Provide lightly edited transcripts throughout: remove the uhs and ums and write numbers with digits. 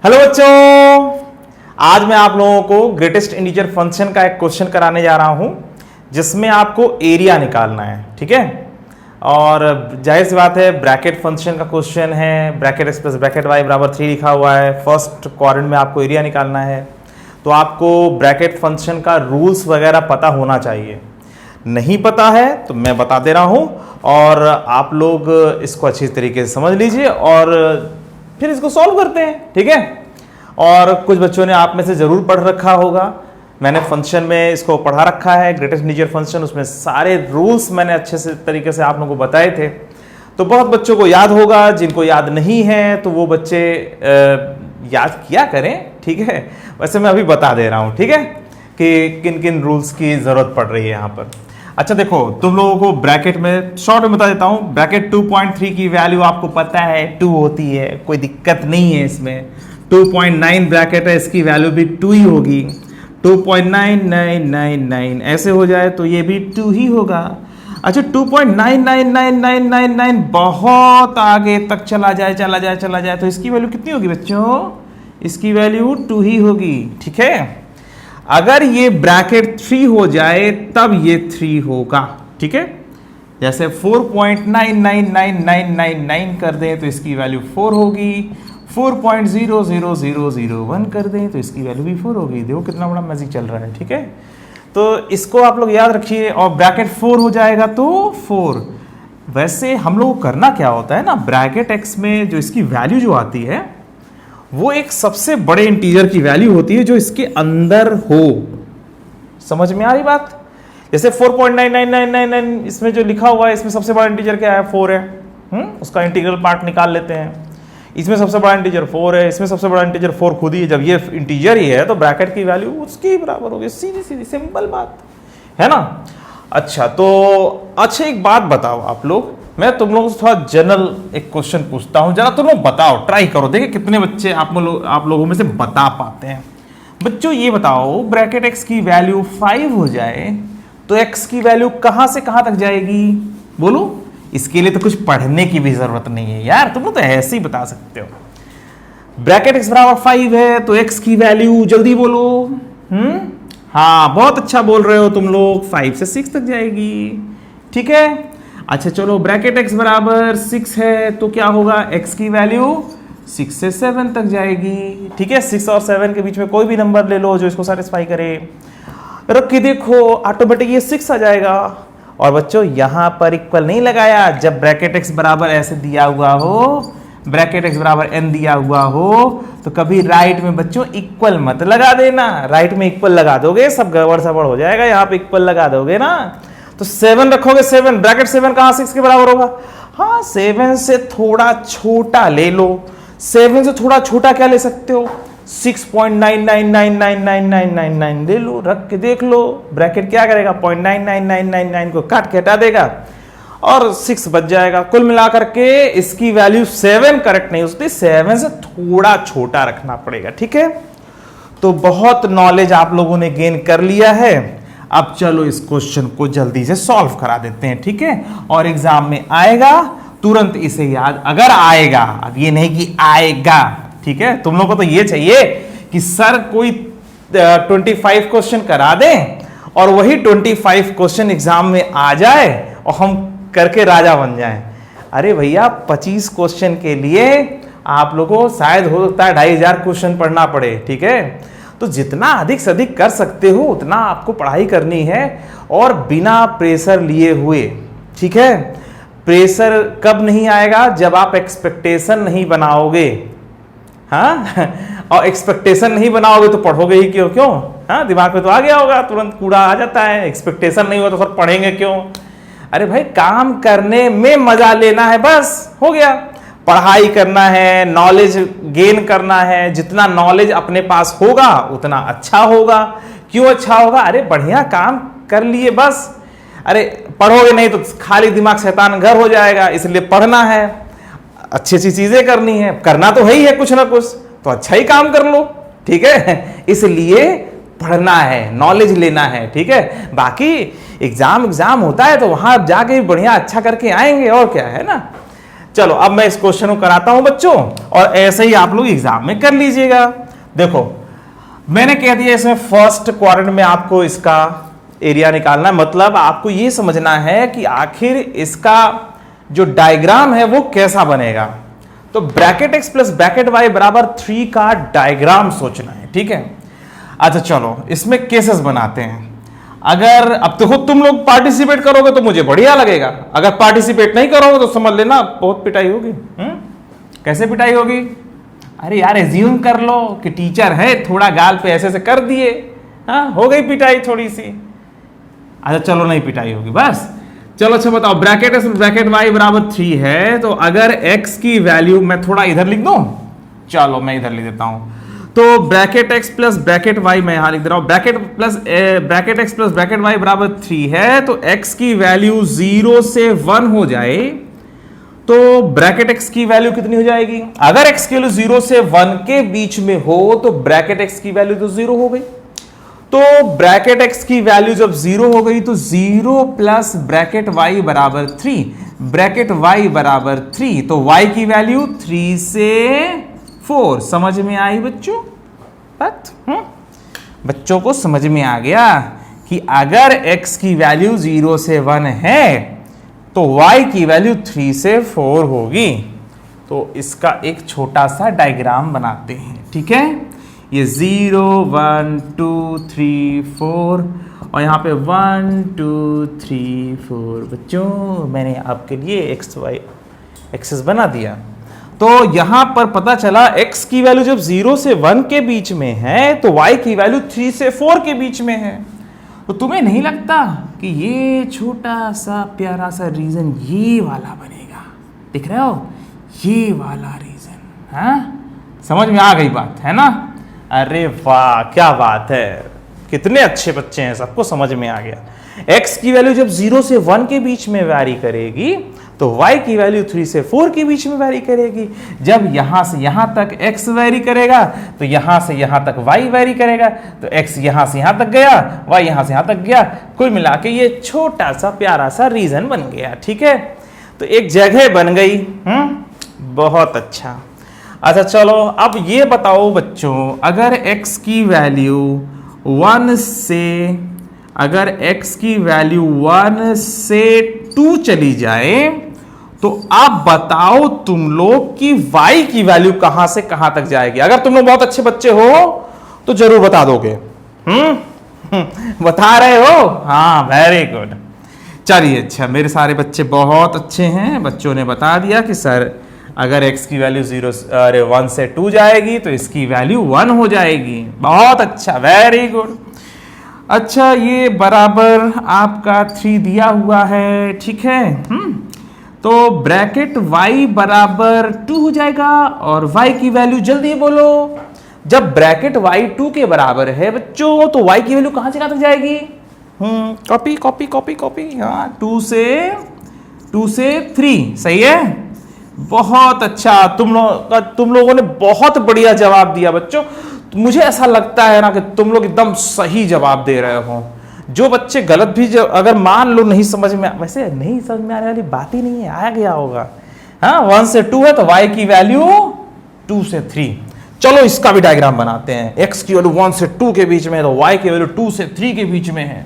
Hello बच्चों, आज मैं आप लोगों को ग्रेटेस्ट इंटीजर फंक्शन का एक क्वेश्चन कराने जा रहा हूं जिसमें आपको एरिया निकालना है। ठीक है, और जाहिर सी बात है ब्रैकेट फंक्शन का क्वेश्चन है। Bracket x plus bracket y बराबर 3 लिखा हुआ है। फर्स्ट क्वाड्रेंट में आपको एरिया निकालना है, तो आपको ब्रैकेट फंक्शन का रूल्स वगैरह पता होना चाहिए। नहीं पता है तो मैं बता दे रहा हूं और आप लोग इसको अच्छी तरीके से समझ लीजिए और फिर इसको सॉल्व करते हैं। ठीक है, और कुछ बच्चों ने आप में से जरूर पढ़ रखा होगा, मैंने फंक्शन में इसको पढ़ा रखा है ग्रेटेस्ट इंटीजर फंक्शन, उसमें सारे रूल्स मैंने अच्छे से तरीके से आप लोगों को बताए थे। तो बहुत बच्चों को याद होगा, जिनको याद नहीं है तो वो बच्चे याद किया करें। ठीक है, वैसे मैं अभी बता दे रहा हूँ, ठीक है, कि किन किन रूल्स की जरूरत पड़ रही है यहाँ पर। अच्छा देखो, तुम लोगों को ब्रैकेट में शॉर्ट में बता देता हूं। ब्रैकेट 2.3 की वैल्यू आपको पता है 2 होती है, कोई दिक्कत नहीं है इसमें। 2.9 ब्रैकेट है, इसकी वैल्यू भी 2 ही होगी। 2.9999 ऐसे हो जाए तो ये भी 2 ही होगा। अच्छा 2.999999 बहुत आगे तक चला जाए तो इसकी वैल्यू कितनी होगी बच्चों? इसकी वैल्यू 2 ही होगी। ठीक है, अगर ये ब्रैकेट 3 हो जाए तब ये 3 होगा। ठीक है, जैसे 4.999999 कर दें तो इसकी वैल्यू 4 होगी। 4.00001 कर दें तो इसकी वैल्यू भी 4 होगी। देखो कितना बड़ा मैजिक चल रहा है। ठीक है, तो इसको आप लोग याद रखिए। और ब्रैकेट 4 हो जाएगा तो 4। वैसे हम लोग को करना क्या होता है ना, ब्रैकेट एक्स में जो इसकी वैल्यू जो आती है वो एक सबसे बड़े इंटीजर की वैल्यू होती है जो इसके अंदर हो। समझ में आ रही बात? जैसे 4.9999 इसमें जो लिखा हुआ है, इसमें सबसे बड़ा इंटीजर क्या है? 4 है। उसका इंटीग्रल पार्ट निकाल लेते हैं। इसमें सबसे बड़ा इंटीजर 4 है, इसमें सबसे बड़ा इंटीजर 4 खुद ही है। जब ये इंटीजर ही है तो ब्रैकेट की वैल्यू उसके बराबर होगी। सीधी सीधी सिंपल बात है ना। अच्छा तो अच्छा एक बात बताओ आप लोग, मैं तुम लोगों से थोड़ा जनरल एक क्वेश्चन पूछता हूं, जरा तुम लोग बताओ, ट्राई करो, देखिए कितने बच्चे आप लोगों में से बता पाते हैं। बच्चों ये बताओ, ब्रैकेट x की वैल्यू 5 हो जाए तो x की वैल्यू कहां से कहां तक जाएगी? बोलो। इसके लिए तो कुछ पढ़ने की भी जरूरत नहीं है यार, तुम लोग तो ऐसे ही बता सकते हो। ब्रैकेट x बराबर 5 है तो x की वैल्यू जल्दी बोलो। हाँ बहुत अच्छा बोल रहे हो तुम लोग, 5 से 6 तक जाएगी। ठीक है, अच्छा चलो ब्रैकेट x बराबर 6 है तो क्या होगा? x की वैल्यू 6 से 7 तक जाएगी। ठीक है, 6 और 7 के बीच में कोई भी नंबर ले लो जो इसको सेटिस्फाई करे, रख के देखो ऑटोमेटिक ये 6 आ जाएगा। और बच्चों यहां पर इक्वल नहीं लगाया, जब ब्रैकेट x बराबर ऐसे दिया हुआ हो, ब्रैकेट x बराबर n दिया हुआ हो तो कभी राइट में बच्चों इक्वल मत लगा देना। राइट में इक्वल लगा दोगे सब गड़बड़ सड़बड़ हो जाएगा। यहाँ पे इक्वल लगा दोगे ना तो 7 रखोगे, 7 ब्रैकेट 7 कहां 6 के बराबर होगा? हाँ 7 से थोड़ा छोटा ले लो। 7 से थोड़ा छोटा क्या ले सकते हो? 6.99999999 ले लो, रख के देख लो ब्रैकेट क्या करेगा, 0.99999 को काट के हटा देगा और 6 बच जाएगा। कुल मिलाकर के इसकी वैल्यू 7 करेक्ट नहीं हो सकती, 7 से थोड़ा छोटा रखना पड़ेगा। ठीक है, तो बहुत नॉलेज आप लोगों ने गेन कर लिया है। अब चलो इस क्वेश्चन को जल्दी से सॉल्व करा देते हैं। ठीक है, और एग्जाम में आएगा तुरंत इसे याद, अगर आएगा, अब ये नहीं कि आएगा। ठीक है, तुम लोगों को तो ये चाहिए कि सर कोई 25 क्वेश्चन करा दें और वही 25 क्वेश्चन एग्जाम में आ जाए और हम करके राजा बन जाएं। अरे भैया 25 क्वेश्चन के लिए आप लोगों को शायद हो सकता है 2500 क्वेश्चन पढ़ना पड़े। ठीक है, तो जितना अधिक से अधिक कर सकते हो उतना आपको पढ़ाई करनी है और बिना प्रेशर लिए हुए। ठीक है, प्रेशर कब नहीं आएगा? जब आप एक्सपेक्टेशन नहीं बनाओगे। हाँ और एक्सपेक्टेशन नहीं बनाओगे तो पढ़ोगे ही क्यों? हाँ दिमाग में तो आ गया होगा, तुरंत कूड़ा आ जाता है। एक्सपेक्टेशन नहीं हुआ तो सर पढ़ेंगे क्यों? अरे भाई काम करने में मजा लेना है, बस हो गया। पढ़ाई करना है, नॉलेज गेन करना है, जितना नॉलेज अपने पास होगा उतना अच्छा होगा। क्यों अच्छा होगा? अरे बढ़िया काम कर लिए बस। अरे पढ़ोगे नहीं तो खाली दिमाग शैतान घर हो जाएगा, इसलिए पढ़ना है, अच्छी अच्छी चीजें करनी है, करना तो है ही है कुछ ना कुछ, तो अच्छा ही काम कर लो। ठीक है, इसलिए पढ़ना है, नॉलेज लेना है। ठीक है, बाकी एग्जाम होता है तो वहां जाके बढ़िया अच्छा करके आएंगे और क्या है ना। चलो अब मैं इस क्वेश्चन को कराता हूं बच्चों, और ऐसे ही आप लोग एग्जाम में कर लीजिएगा। देखो मैंने कह दिया इसमें फर्स्ट क्वाड्रेंट में आपको इसका एरिया निकालना है, मतलब आपको यह समझना है कि आखिर इसका जो डायग्राम है वो कैसा बनेगा। तो bracket x plus bracket y बराबर 3 का डायग्राम सोचना है, ठीक है। अच्छा चलो इसमें केसेस बनाते हैं। अगर अब देखो तुम लोग पार्टिसिपेट करोगे तो मुझे बढ़िया लगेगा, अगर पार्टिसिपेट नहीं करोगे तो समझ लेना बहुत पिटाई होगी। कैसे पिटाई होगी? अरे यार एज्यूम कर लो कि टीचर है, थोड़ा गाल पे ऐसे से कर दिए, हाँ हो गई पिटाई थोड़ी सी। अच्छा चलो नहीं पिटाई होगी बस। चलो अच्छा बताओ, ब्रैकेट x ब्रैकेट y बराबर 3 है, तो अगर x की वैल्यू मैं थोड़ा इधर लिख दूं, चलो मैं इधर लिख देता हूं। तो bracket x plus bracket y मैं यहां लिख दे रहा हूं, bracket x plus bracket y बराबर 3 है, तो x की वैल्यू 0 से 1 हो जाए तो ब्रैकेट x की वैल्यू कितनी हो जाएगी? अगर x की वैल्यू 0 से 1 के बीच में हो तो ब्रैकेट x की वैल्यू तो 0 हो गई। तो ब्रैकेट x की वैल्यू जब 0 हो गई तो 0 प्लस ब्रैकेट y बराबर 3, ब्रैकेट y बराबर 3, तो y की वैल्यू 3 से 4। समझ में आई बच्चों बात? बच्चों को समझ में आ गया कि अगर x की वैल्यू 0 से 1 है तो y की वैल्यू 3 से 4 होगी। तो इसका एक छोटा सा डायग्राम बनाते हैं, ठीक है। ये 0 1 2 3 4 और यहाँ पे 1 2 3 4। बच्चों मैंने आपके लिए एक्स वाई एक्सेस बना दिया। तो यहां पर पता चला x की वैल्यू जब 0 से 1 के बीच में है तो y की वैल्यू 3 से 4 के बीच में है। तो तुम्हें नहीं लगता कि ये छोटा सा प्यारा सा रीजन ये वाला बनेगा? दिख रहे हो ये वाला रीजन? हाँ समझ में आ गई बात है ना? अरे वाह क्या बात है, कितने अच्छे बच्चे हैं, सबको समझ में आ गया। x की वैल्यू जब 0 से 1 के बीच में वैरी करेगी तो y की वैल्यू 3 से 4 के बीच में वैरी करेगी। जब यहां से यहां तक x वैरी करेगा तो यहां से यहां तक y वैरी करेगा। तो x यहां से यहां तक गया, y यहां से यहां तक गया, कुल मिला के ये छोटा सा प्यारा सा रीजन बन गया, ठीक है। तो एक जगह बन गई। बहुत अच्छा। अच्छा चलो अब ये बताओ बच्चों, अगर x की वैल्यू 1 से अगर x की वैल्यू 1 से 2 चली जाए तो आप बताओ तुम लोग कि y की वैल्यू कहां से कहां तक जाएगी? अगर तुम लोग बहुत अच्छे बच्चे हो तो जरूर बता दोगे। बता रहे हो? हाँ वेरी गुड। चलिए अच्छा, मेरे सारे बच्चे बहुत अच्छे हैं, बच्चों ने बता दिया कि सर अगर x की वैल्यू 1 से 2 जाएगी तो इसकी वैल्यू 1 हो जाएगी। बहुत अच्छा, वेरी गुड। अच्छा ये बराबर आपका 3 दिया हुआ है, ठीक है। तो ब्रैकेट y बराबर 2 हो जाएगा और y की वैल्यू जल्दी बोलो। जब ब्रैकेट y 2 के बराबर है बच्चों तो y की वैल्यू कहां से कहां तक जाएगी? Copy copy copy copy. हाँ 2 से 3, सही है। बहुत अच्छा, तुम लोगों ने बहुत बढ़िया जवाब दिया बच्चों। मुझे ऐसा लगता है ना कि तुम लोग एकदम सही जवाब दे रहे हो। जो बच्चे गलत भी अगर मान लो नहीं समझ में, वैसे नहीं समझ में आने वाली बात ही नहीं है, आ गया होगा। हाँ 1 से 2 है तो y की वैल्यू 2 से 3। चलो इसका भी डायग्राम बनाते हैं। x की वैल्यू 1 से 2 के बीच में है तो y की वैल्यू 2 से 3 के बीच में है।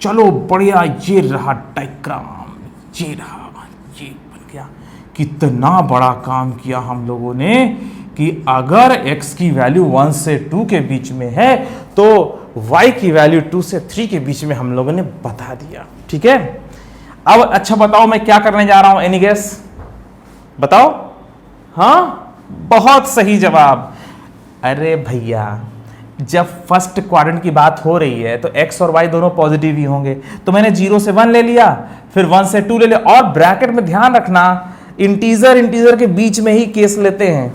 चलो बढ़िया, ये रहा डायग्राम, ये रहा, ये बन गया। कितना बड़ा काम किया हम लोगों ने कि अगर x की वैल्यू 1 से 2 के बीच में है तो y की वैल्यू 2 से 3 के बीच में हम लोगों ने बता दिया, ठीक है। अब अच्छा बताओ मैं क्या करने जा रहा हूं, एनी गेस? बताओ। हाँ बहुत सही जवाब। अरे भैया जब फर्स्ट क्वाड्रेंट की बात हो रही है तो x और y दोनों पॉजिटिव ही होंगे, तो मैंने 0 से 1 ले लिया, फिर 1 से 2 ले लिया। और ब्रैकेट में ध्यान रखना इंटीजर के बीच में ही केस लेते हैं।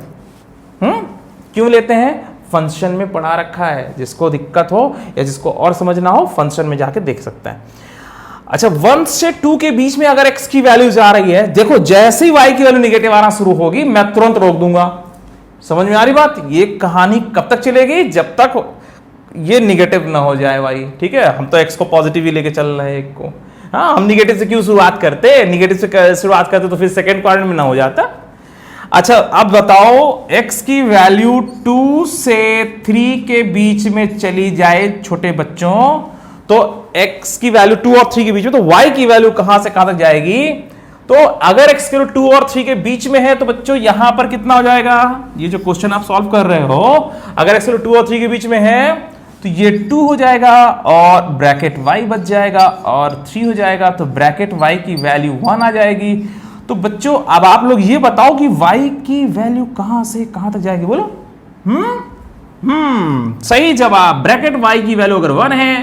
क्यों लेते हैं? फंक्शन में पढ़ा रखा है, जिसको दिक्कत हो या जिसको और समझना हो फंक्शन में जाके देख सकता है। अच्छा 1 से 2 के बीच में अगर x की वैल्यू जा रही है, देखो जैसे ही y की वैल्यू निगेटिव आना शुरू होगी मैं तुरंत रोक दूंगा। समझ में आ रही बात? ये कहानी कब तक चलेगी? जब तक ये निगेटिव ना हो जाए y, ठीक है। हम तो x को पॉजिटिव ही लेके चल रहे हैं, एक को हाँ, हम निगेटिव से क्यों शुरुआत करते, निगेटिव से शुरुआत करते तो फिर सेकेंड क्वाड्रेंट में ना हो जाता। अच्छा अब बताओ x की वैल्यू 2 से 3 के बीच में चली जाए छोटे बच्चों, तो x की वैल्यू 2 और 3 के बीच में, तो y की वैल्यू कहां से कहां तक जाएगी? तो अगर x की वैल्यू 2 और 3 के बीच में है तो बच्चों यहां पर कितना हो जाएगा? ये जो क्वेश्चन आप सॉल्व कर रहे हो, अगर x की वैल्यू 2 और 3 के बीच में है तो ये 2 हो जाएगा और ब्रैकेट y बच जाएगा और 3 हो जाएगा, तो ब्रैकेट y की वैल्यू 1 आ जाएगी। तो बच्चों अब आप लोग ये बताओ कि y की वैल्यू कहां से कहां तक जाएगी, बोलो। सही जवाब, ब्रैकेट y की वैल्यू अगर 1 है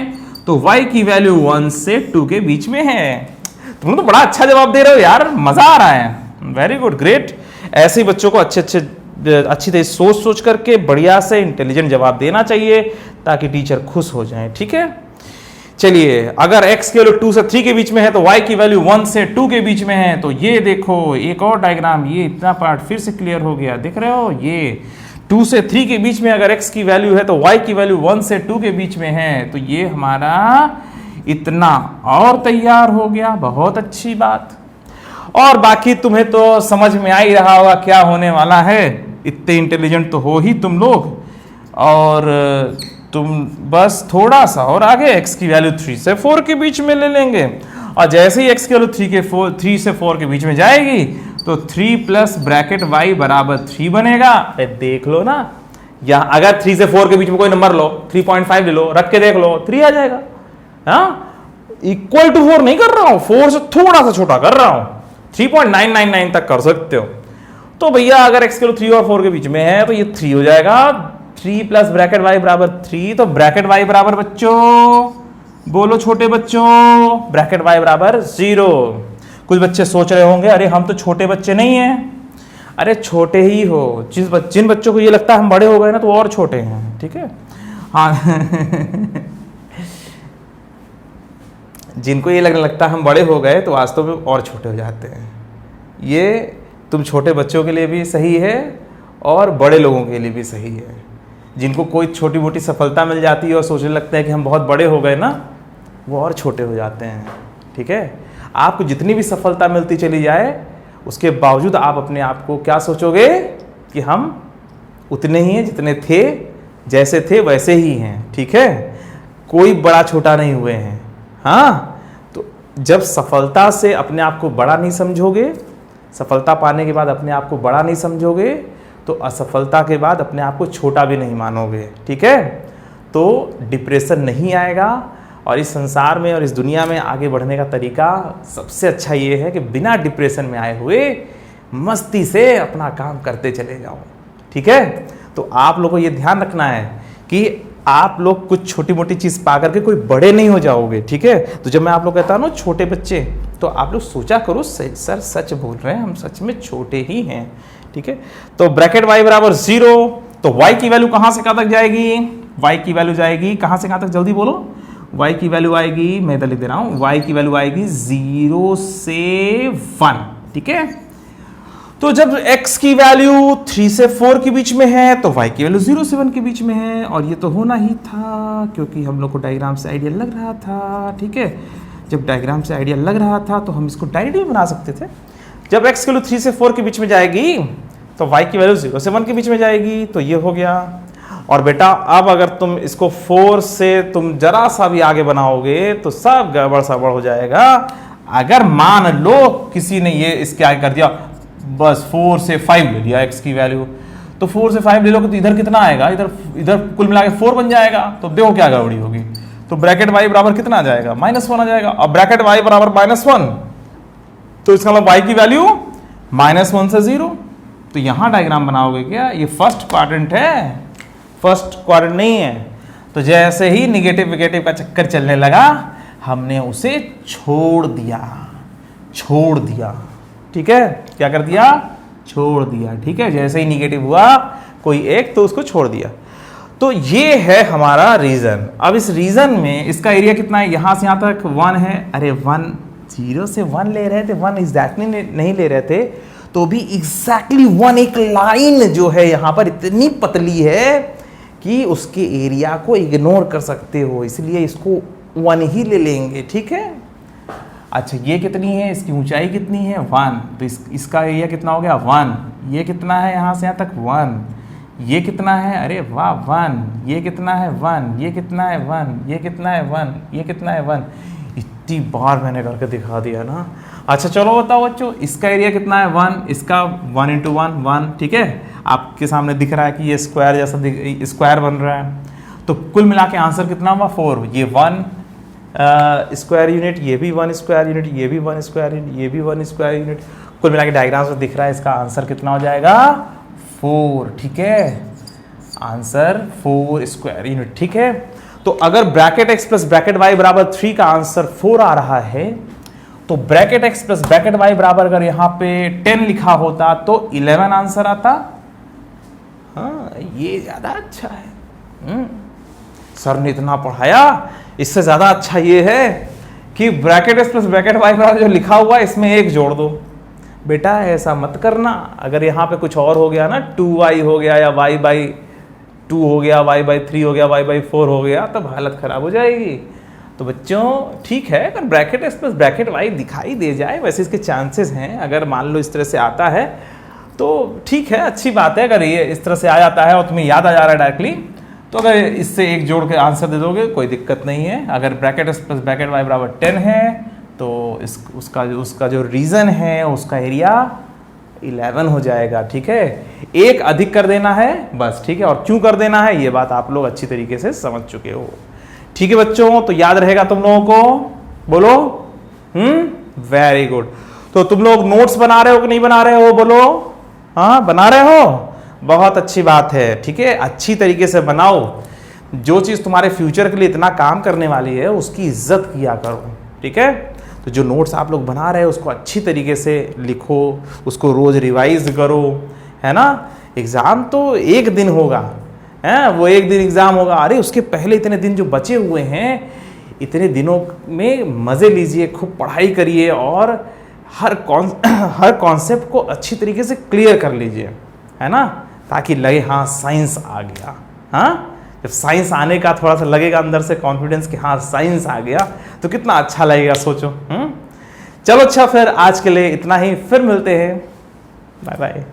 तो y की वैल्यू 1 से 2 के बीच में है। तुम तो बड़ा अच्छा जवाब दे रहे हो यार, मजा आ रहा है, वेरी गुड, ग्रेट। ऐसे ही बच्चों को अच्छी तरह सोच सोच करके बढ़िया से इंटेलिजेंट जवाब देना चाहिए ताकि टीचर खुश हो जाए, ठीक है। चलिए अगर x की वैल्यू 2 से 3 के बीच में है तो y की वैल्यू 1 से 2 के बीच में है, तो ये देखो एक और डायग्राम, ये इतना पार्ट फिर से क्लियर हो गया, देख रहे हो, ये 2 से 3 के बीच में अगर x की वैल्यू है तो y की वैल्यू 1 से 2 के बीच में है, तो ये हमारा इतना और तैयार हो गया, बहुत अच्छी बात। और बाकी तुम्हें तो समझ में आ ही रहा होगा क्या होने वाला है, इतने इंटेलिजेंट तो हो ही तुम लोग, और तुम बस थोड़ा सा और आगे x की वैल्यू 3 से 4 के बीच में ले लेंगे, और जैसे ही x की वैल्यू 3 से 4 के बीच में जाएगी तो 3 प्लस ब्रैकेट y बराबर 3 बनेगा। देख लो ना, यहाँ अगर 3 से 4 के बीच में कोई नंबर लो, 3.5 ले लो, रख के देख लो, 3 आ जाएगा। हाँ, इक्वल टू 4 नहीं कर रहा हूं, 4 से थोड़ा सा छोटा कर रहा हूं, 3.999 तक कर सकते हो। तो भैया अगर x की वैल्यू 3 और 4 के बीच में है तो ये 3 हो जाएगा, 3 प्लस ब्रैकेट y बराबर 3, तो ब्रैकेट y बराबर बच्चों, बोलो छोटे बच्चों, ब्रैकेट y बराबर 0। कुछ बच्चे सोच रहे होंगे अरे हम तो छोटे बच्चे नहीं हैं, अरे छोटे ही हो, जिन बच्चों को ये लगता है हम बड़े हो गए ना तो और छोटे हैं, ठीक है। हाँ जिनको ये लगने लगता है हम बड़े हो गए तो वास्तव में और छोटे हो जाते हैं। ये तुम छोटे बच्चों के लिए भी सही है और बड़े लोगों के लिए भी सही है। जिनको कोई छोटी मोटी सफलता मिल जाती है और सोचने लगता है कि हम बहुत बड़े हो गए ना, वो और छोटे हो जाते हैं, ठीक है। आपको जितनी भी सफलता मिलती चली जाए उसके बावजूद आप अपने आप को क्या सोचोगे कि हम उतने ही हैं जितने थे, जैसे थे वैसे ही हैं, ठीक है, कोई बड़ा छोटा नहीं हुए हैं। हाँ, तो जब सफलता से अपने आप को बड़ा नहीं समझोगे, सफलता पाने के बाद अपने आप को बड़ा नहीं समझोगे, तो असफलता के बाद अपने आप को छोटा भी नहीं मानोगे, ठीक है। तो डिप्रेशन नहीं आएगा, और इस संसार में और इस दुनिया में आगे बढ़ने का तरीका सबसे अच्छा ये है कि बिना डिप्रेशन में आए हुए मस्ती से अपना काम करते चले जाओ, ठीक है। तो आप लोगों को ये ध्यान रखना है कि आप लोग कुछ छोटी मोटी चीज़ पा करके कोई बड़े नहीं हो जाओगे, ठीक है। तो जब मैं आप लोग कहता हूँ ना छोटे बच्चे, तो आप लोग सोचा करो सर सच बोल रहे हैं, हम सच में छोटे ही हैं, ठीक है। तो ब्रैकेट y बराबर 0, तो y की वैल्यू कहाँ से कहाँ तक जाएगी? y की वैल्यू जाएगी कहाँ से कहाँ तक, जल्दी बोलो। y की वैल्यू आएगी, मैं इधर लिख दे रहा हूँ, y की वैल्यू आएगी 0 से 1, ठीक है। तो जब x की वैल्यू 3 से 4 के बीच में है तो y की वैल्यू 0 से 1 के बीच में है, और ये तो होना ही था क्योंकि हम लोग को डायग्राम से आइडिया लग रहा था, ठीक है। जब डायग्राम से आइडिया लग रहा था तो हम इसको डायरेक्ट भी बना सकते थे। जब x की वैल्यू 3 से 4 के बीच में जाएगी तो y की वैल्यू 0 से 1 के बीच में जाएगी, तो ये हो गया। और बेटा अब अगर तुम इसको 4 से तुम जरा सा भी आगे बनाओगे तो सब गड़बड़ सड़बड़ हो जाएगा। अगर मान लो किसी ने ये इसके आगे कर दिया, बस 4 से 5 ले लिया x की वैल्यू, तो 4 से 5 ले लो तो इधर कितना आएगा, इधर कुल मिला के 4 बन जाएगा, तो देखो क्या गड़बड़ी होगी। तो ब्रैकेट y बराबर कितना आ जाएगा, -1 आ जाएगा। अब ब्रैकेट y बराबर -1, तो इसका मतलब y की वैल्यू -1 से 0। तो यहां डायग्राम बनाओगे क्या, ये फर्स्ट क्वाड्रेंट है, फर्स्ट क्वाड्रेंट नहीं है। तो जैसे ही निगेटिव विगेटिव का चक्कर चलने लगा हमने उसे छोड़ दिया, ठीक है। क्या कर दिया, छोड़ दिया, ठीक है। जैसे ही निगेटिव हुआ कोई एक तो उसको छोड़ दिया। तो ये है हमारा रीजन। अब इस रीजन में इसका एरिया कितना है, यहां से यहां तक 1 है। अरे 1 0 से 1 ले रहे थे, 1 एग्जैक्टली नहीं ले रहे थे, तो भी एग्जैक्टली 1 एक लाइन जो है यहां पर इतनी पतली है कि उसके एरिया को इग्नोर कर सकते हो, इसलिए इसको 1 ही ले लेंगे, ठीक है। अच्छा ये कितनी है, इसकी ऊंचाई कितनी है 1, तो इसका एरिया कितना हो गया 1, ये कितना है यहाँ से यहाँ तक 1, ये कितना है, अरे वाह 1, ये कितना है 1, ये कितना है 1, ये कितना है 1, ये कितना है 1, इतनी बार मैंने करके दिखा दिया ना। अच्छा चलो बताओ बच्चों, इसका एरिया कितना है 1, इसका 1 इंटू 1 1, ठीक है, आपके सामने दिख रहा है कि ये स्क्वायर जैसा स्क्वायर बन रहा है, तो कुल मिला के आंसर कितना हुआ 4, ये 1 स्क्वायर यूनिट, ये भी 1 स्क्वायर यूनिट, ये भी 1 स्क्वायर यूनिट, ये भी 1 स्क्वायर यूनिट, कुल मिला के डायग्राम से दिख रहा है इसका आंसर कितना हो जाएगा 4, ठीक है, आंसर 4 स्क्वायर यूनिट, ठीक है। तो अगर bracket x plus bracket y बराबर 3 का आंसर 4 आ रहा है, तो bracket x plus bracket y बराबर अगर यहां पे 10 लिखा होता तो 11 आंसर आता। हाँ ये ज्यादा अच्छा है, सर ने इतना पढ़ाया, इससे ज्यादा अच्छा ये है कि bracket x plus bracket y बराबर जो लिखा हुआ है इसमें 1 जोड़ दो। बेटा ऐसा मत करना, अगर यहाँ पे कुछ और हो गया ना 2y हो गया या y बाई 2 हो गया, y बाई 3 हो गया, y बाई 4 हो गया, तब हालत खराब हो जाएगी। तो बच्चों ठीक है, अगर bracket x plus bracket y दिखाई दे जाए, वैसे इसके चांसेस हैं, अगर मान लो इस तरह से आता है तो ठीक है, अच्छी बात है। अगर ये इस तरह से आ जाता है और तुम्हें याद आ जा रहा है डायरेक्टली, तो अगर इससे 1 जोड़ के आंसर दे दोगे कोई दिक्कत नहीं है। अगर bracket x plus bracket y बराबर 10 है तो उसका जो रीजन है उसका एरिया 11 हो जाएगा, ठीक है, 1 अधिक कर देना है बस, ठीक है, और क्यों कर देना है ये बात आप लोग अच्छी तरीके से समझ चुके हो, ठीक है बच्चों, तो याद रहेगा तुम लोगों को, बोलो वेरी गुड। तो तुम लोग नोट्स बना रहे हो कि नहीं बना रहे हो, बोलो हाँ बना रहे हो, बहुत अच्छी बात है, ठीक है, अच्छी तरीके से बनाओ, जो चीज तुम्हारे फ्यूचर के लिए इतना काम करने वाली है उसकी इज्जत किया करो, ठीक है। तो जो नोट्स आप लोग बना रहे हो उसको अच्छी तरीके से लिखो, उसको रोज रिवाइज करो, है ना। एग्जाम तो एक दिन होगा, है वो एक दिन एग्जाम होगा, अरे उसके पहले इतने दिन जो बचे हुए हैं, इतने दिनों में मजे लीजिए, खूब पढ़ाई करिए और हर कॉन्सेप्ट को अच्छी तरीके से क्लियर कर लीजिए, है ना, ताकि लगे हाँ साइंस आ गया। हाँ जब साइंस आने का थोड़ा सा लगेगा अंदर से कॉन्फिडेंस कि हाँ साइंस आ गया, तो कितना अच्छा लगेगा सोचो। चलो अच्छा, फिर आज के लिए इतना ही, फिर मिलते हैं, बाय बाय।